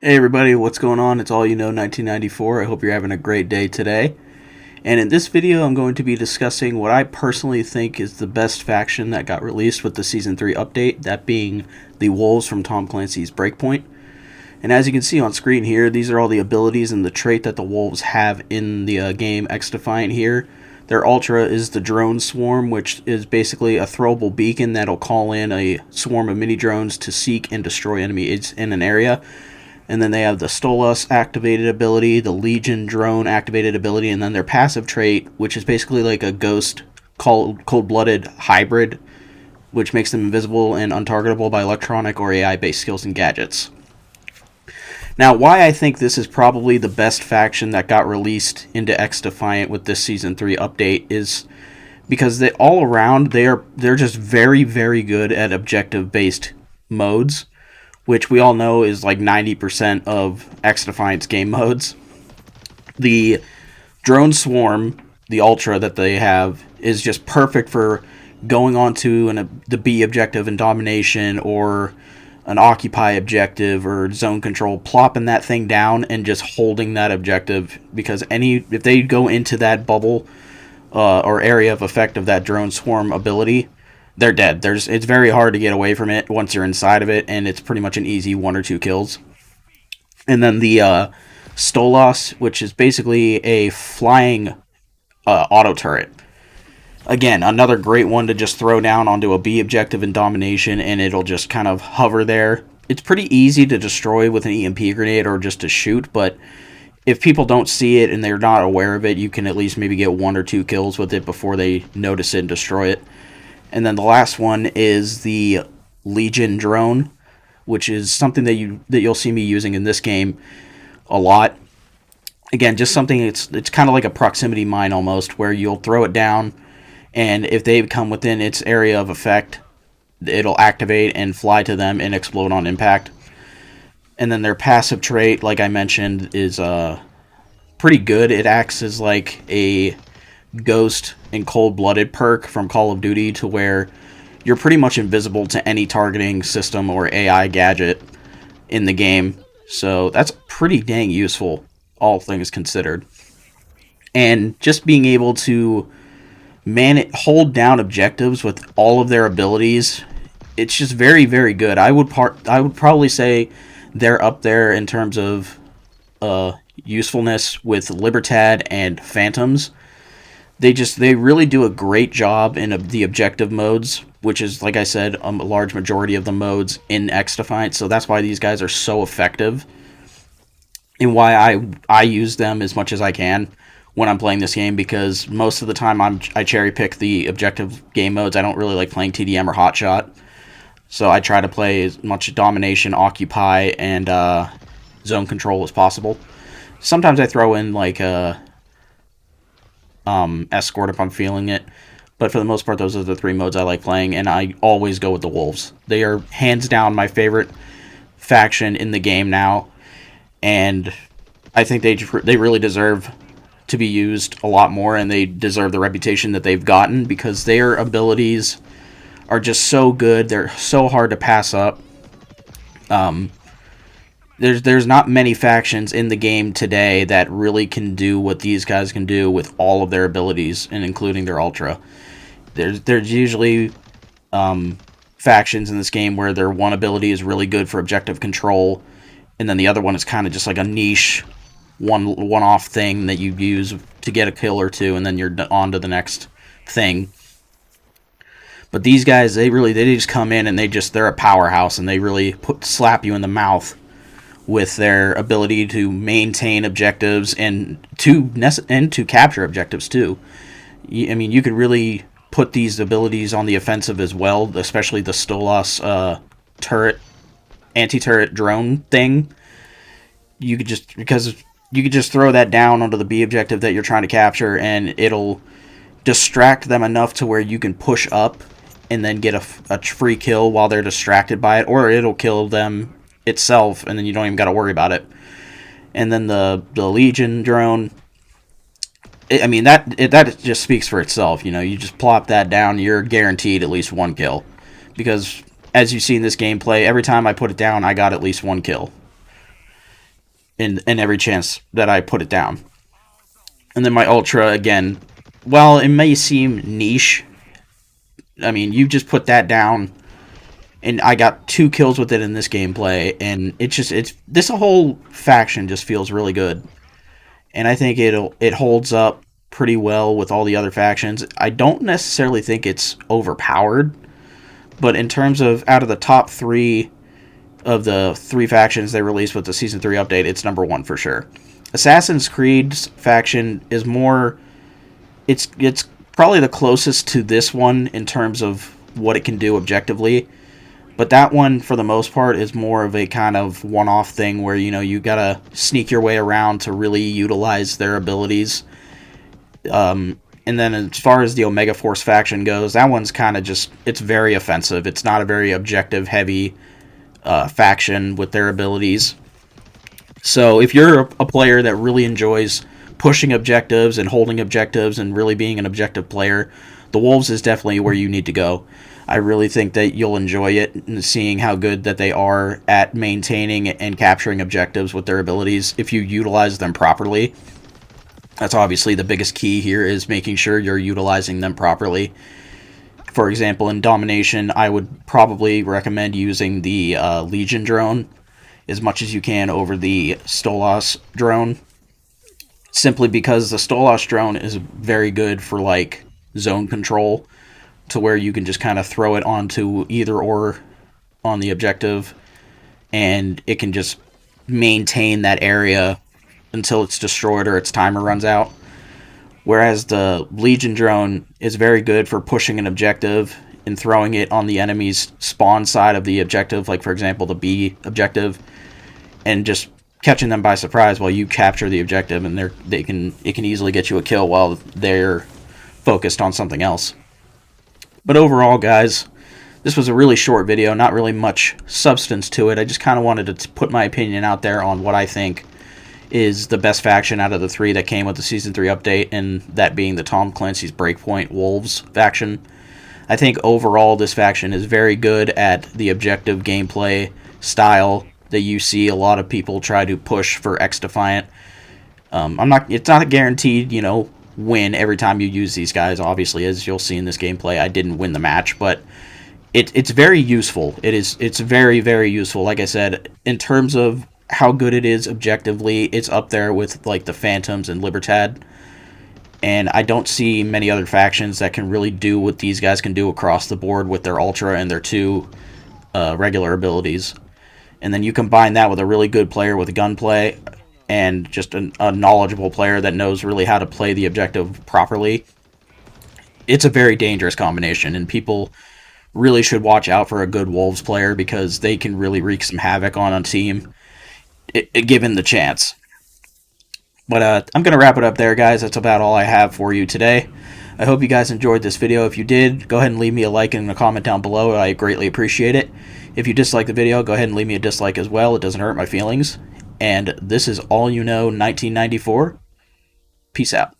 Hey everybody, what's going on? It's All You Know 1994. I hope you're having a great day today. And in this video, I'm going to be discussing what I personally think is the best faction that got released with the Season 3 update, that being the Wolves from Tom Clancy's Breakpoint. And as you can see on screen here, these are all the abilities and the trait that the Wolves have in the game XDEFIANT here. Their Ultra is the Drone Swarm, which is basically a throwable beacon that'll call in a swarm of mini drones to seek and destroy enemies in an area. And then they have the Stolas activated ability, the Legion drone activated ability, and then their passive trait, which is basically like a ghost cold-blooded hybrid, which makes them invisible and untargetable by electronic or AI-based skills and gadgets. Now, why I think this is probably the best faction that got released into XDefiant with this Season 3 update is because they all around they're just very, very good at objective-based modes, which we all know is like 90% of XDefiant's game modes. The Drone Swarm, the Ultra that they have, is just perfect for going onto the B objective in Domination or an Occupy objective or Zone Control, plopping that thing down and just holding that objective, because if they go into that bubble or area of effect of that Drone Swarm ability, they're dead. It's very hard to get away from it once you're inside of it, and it's pretty much an easy 1 or 2 kills. And then the Stolas, which is basically a flying auto turret. Again, another great one to just throw down onto a B objective in Domination, and it'll just kind of hover there. It's pretty easy to destroy with an EMP grenade or just to shoot, but if people don't see it and they're not aware of it, you can at least maybe get 1 or 2 kills with it before they notice it and destroy it. And then the last one is the Legion drone, which is something that you'll see me using in this game a lot. Again, just something it's kind of like a proximity mine almost, where you'll throw it down, and if they come within its area of effect, it'll activate and fly to them and explode on impact. And then their passive trait, like I mentioned, is pretty good. It acts as like a Ghost and Cold-Blooded perk from Call of Duty, to where you're pretty much invisible to any targeting system or AI gadget in the game. So that's pretty dang useful, all things considered. And just being able to hold down objectives with all of their abilities, it's just very, very good. I would probably say they're up there in terms of usefulness with Libertad and Phantoms. They really do a great job in the objective modes, which is, like I said, a large majority of the modes in XDefiant. So that's why these guys are so effective, and why I use them as much as I can when I'm playing this game, because most of the time I cherry pick the objective game modes. I don't really like playing TDM or Hotshot, so I try to play as much Domination, Occupy, and Zone Control as possible. Sometimes I throw in like Escort if I'm feeling it, but for the most part, those are the 3 modes I like playing, and I always go with the Wolves. They are hands down my favorite faction in the game now, and I think they really deserve to be used a lot more, and they deserve the reputation that they've gotten, because their abilities are just so good. They're so hard to pass up. There's not many factions in the game today that really can do what these guys can do with all of their abilities, and including their Ultra. There's usually factions in this game where their one ability is really good for objective control, and then the other one is kind of just like a niche one-off thing that you use to get a kill or 2, and then you're on to the next thing. But these guys, they just come in and they're a powerhouse, and they really slap you in the mouth with their ability to maintain objectives and to capture objectives too. I mean, you could really put these abilities on the offensive as well, especially the Stolas anti-turret drone thing. You could just throw that down onto the B objective that you're trying to capture, and it'll distract them enough to where you can push up and then get a free kill while they're distracted by it, or it'll kill them itself, and then you don't even got to worry about it. And then the Legion drone, that just speaks for itself. You just plop that down, you're guaranteed at least 1 kill, because as you see in this gameplay, every time I put it down, I got at least 1 kill. in every chance that I put it down. And then my Ultra, again, while it may seem niche, I mean, you just put that down, and I got 2 kills with it in this gameplay, and this whole faction just feels really good. And I think it holds up pretty well with all the other factions. I don't necessarily think it's overpowered, but in terms of out of the top 3 of the 3 factions they released with the Season 3 update, it's number 1 for sure. Assassin's Creed's faction is more... It's probably the closest to this one in terms of what it can do objectively. But that one, for the most part, is more of a kind of one-off thing where, you gotta sneak your way around to really utilize their abilities. And then as far as the Omega Force faction goes, that one's kind of just... It's very offensive. It's not a very objective-heavy faction with their abilities. So if you're a player that really enjoys pushing objectives and holding objectives and really being an objective player, the Wolves is definitely where you need to go. I really think that you'll enjoy it, and seeing how good that they are at maintaining and capturing objectives with their abilities if you utilize them properly. That's obviously the biggest key here, is making sure you're utilizing them properly. For example, in Domination, I would probably recommend using the Legion drone as much as you can over the Stolas drone, simply because the Stolas drone is very good for like zone control, to where you can just kind of throw it onto either or on the objective, and it can just maintain that area until it's destroyed or its timer runs out. Whereas the Legion drone is very good for pushing an objective and throwing it on the enemy's spawn side of the objective, like for example the B objective, and just catching them by surprise while you capture the objective, and it can easily get you a kill while they're focused on something else. But overall, guys, this was a really short video, not really much substance to it. I just kind of wanted to put my opinion out there on what I think is the best faction out of the 3 that came with the Season 3 update, and that being the Tom Clancy's Breakpoint Wolves faction. I think overall this faction is very good at the objective gameplay style that you see a lot of people try to push for XDEFIANT. It's not a guaranteed, win every time you use these guys. Obviously, as you'll see in this gameplay, I didn't win the match, but it's very useful. It's very, very useful. Like I said, in terms of how good it is objectively, it's up there with like the Phantoms and Libertad, and I don't see many other factions that can really do what these guys can do across the board with their Ultra and their 2 regular abilities. And then you combine that with a really good player with gunplay, and just a knowledgeable player that knows really how to play the objective properly. It's a very dangerous combination, and people really should watch out for a good Wolves player, because they can really wreak some havoc on a team, given the chance. But I'm going to wrap it up there, guys. That's about all I have for you today. I hope you guys enjoyed this video. If you did, go ahead and leave me a like and a comment down below. I greatly appreciate it. If you dislike the video, go ahead and leave me a dislike as well. It doesn't hurt my feelings. And this is All You Know 1994. Peace out.